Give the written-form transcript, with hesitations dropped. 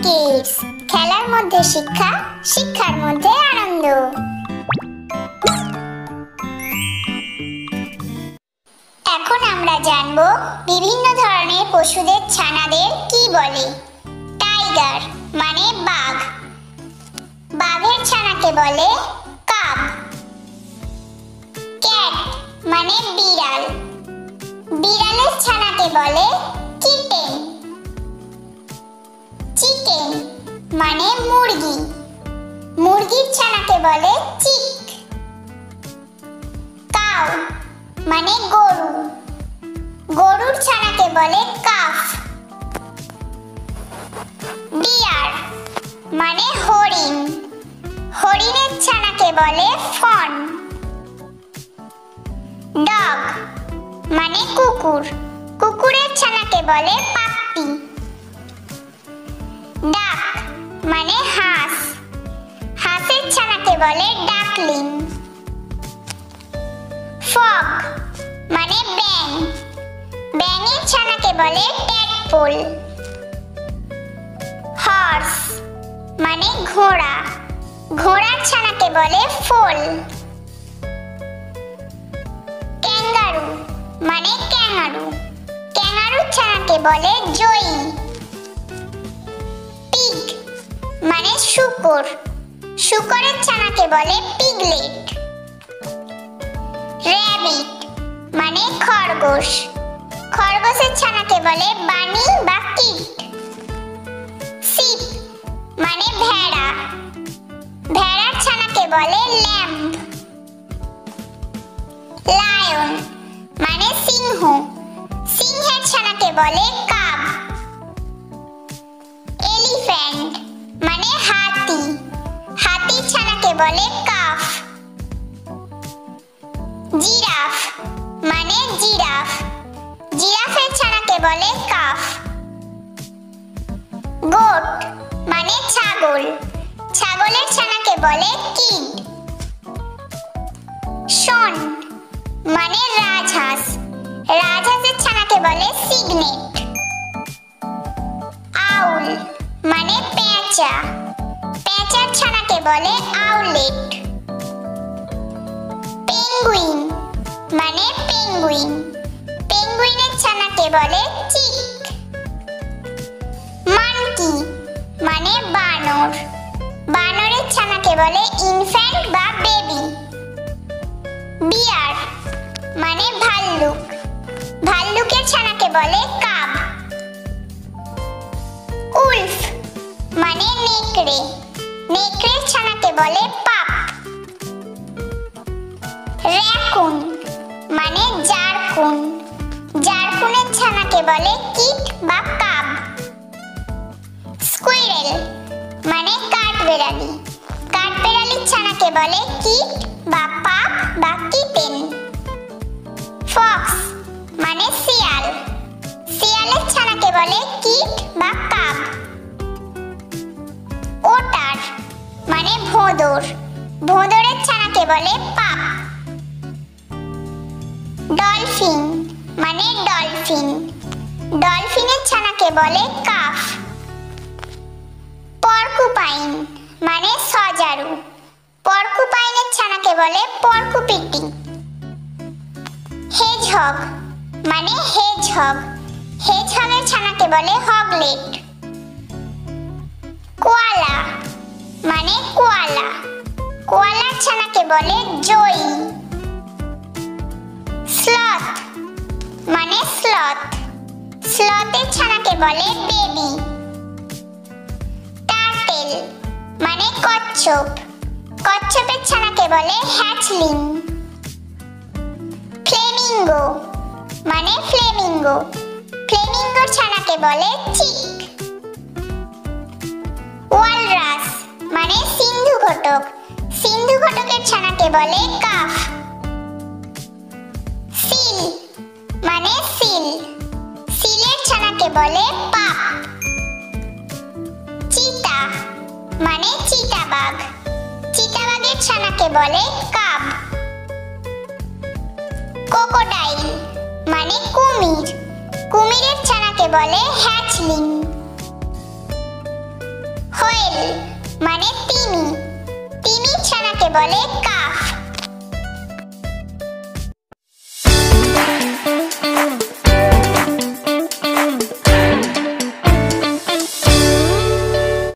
Kids, খেলার মধ্যে শিক্ষা, শিক্ষার মধ্যে আনন্দ। এখন আমরা জানব বিভিন্ন ধরনের পশুদের ছানাদের কি বলে। টাইগার মানে বাঘ, বাঘের ছানাকে বলে কাব। ক্যাট মানে বিড়াল, বিড়ালের ছানাকে বলে কিটেন। চিকেন মানে মুরগি, মুরগির ছানাকে বলে চিক। কাউ মানে গরু, গরুর ছানাকে বলে কাফ। ডিয়ার মানে হরিণ, হরিণের ছানাকে বলে ফন। ডগ মানে কুকুর, কুকুরের ছানাকে বলে পাপ্পি। ডাক মানে হাঁস, হাঁসের ছানাকে বলে ডাকলিং। ফগ মানে ব্যাঙ, ব্যাঙের ছানাকে বলে ট্যাডপোল। হর্স মানে ঘোড়া, ঘোড়ার ছানাকে বলে ফোল। ক্যাঙ্গারু মানে ক্যাঙ্গারু, ক্যাঙ্গারুর ছানাকে বলে জয়ী। পিগ মানে শূকর, শূকরের ছানাকে বলে পিগলেট। র‍্যাবিট মানে খরগোশ, খরগোশের ছানাকে বলে বানি বা কিট। শিপ মানে ভেড়া, ভেড়ার ছানাকে বলে ল্যাম্ব। লায়ন মানে সিংহ, সিংহের ছানাকে বলে কাব। এলিফ্যান্ট মানে হাতি, হাতির ছানাকে বলে কাফ। জিরাফ মানে জিরাফ, জিরাফের ছানাকে বলে কাফ। গোট মানে ছাগল, ছাগলের ছানাকে বলে কিড। শন মানে রাজহাঁস, রাজহাঁসের ছানাকে বলে সিগনেট। আউল মানে পেঁচা, পেঁচার ছানাকে বলে আউলেট। পেঙ্গুইন মানে পেঙ্গুইন, পেঙ্গুইনের ছানাকে বলে চিক। মানকি মানে বানর, বানরের ছানাকে বলে ইনফ্যান্ট বা বেবি। বিয়ার মানে ভাল্লুক, ভাল্লুকের ছানাকে বলে কাব। উলফ মানে নেকড়ে, নেকড়ের ছানাকে বলে পাপ। র‍্যাকুন মানে জারকুন, জারকুনের ছানাকে বলে কিট বা কাব। স্কুইরেল মানে কাঠবেড়ালি, কাঠবেড়ালির ছানাকে বলে কিট বা পাপ বা কিটেন। ফক্স মানে শিয়াল, শিয়ালের ছানাকে বলে কিট বা কাব। ওটার মানে ভোঁদর, ভোঁদরের ছানাকে বলে পাপ। ডলফিন মানে ডলফিন, ডলফিনের ছানাকে বলে কাফ। পর্কুপাইন মানে সজারু, পর্কুপাইনের ছানাকে বলে পর্কুপিটি। হেজহগ মানে হেজহগ, হেজহগের ছানাকে বলে হগলেট। কোয়ালা মানে কোয়ালা, কোয়ালার ছানাকে বলে জয়ী। স্লথ মানে স্লথ, স্লথের ছানাকে বলে বেবি। টার্টেল মানে কচ্ছপ, কচ্ছপের ছানাকে বলে হ্যাচলিং। ফ্লেমিঙ্গো মানে ফ্লেমিঙ্গো, ফ্লেমিঙ্গোর ছানাকে বলে চিক। ওয়ালরাস মানে সিন্ধু ঘটক, সিন্ধু ঘটকের ছানাকে বলে কাফ। সিল মানে সিল, সিলের ছানাকে বলে পাপ। চিতা মানে চিতাবাঘ, চিতাবাঘের ছানাকে বলে কাব। ক্রোকোডাইল মানে কুমির, কুমিরের ছানাকে বলে হ্যাচলিং। মানে তিমি। তিমির ছানাকে বলে কাফ।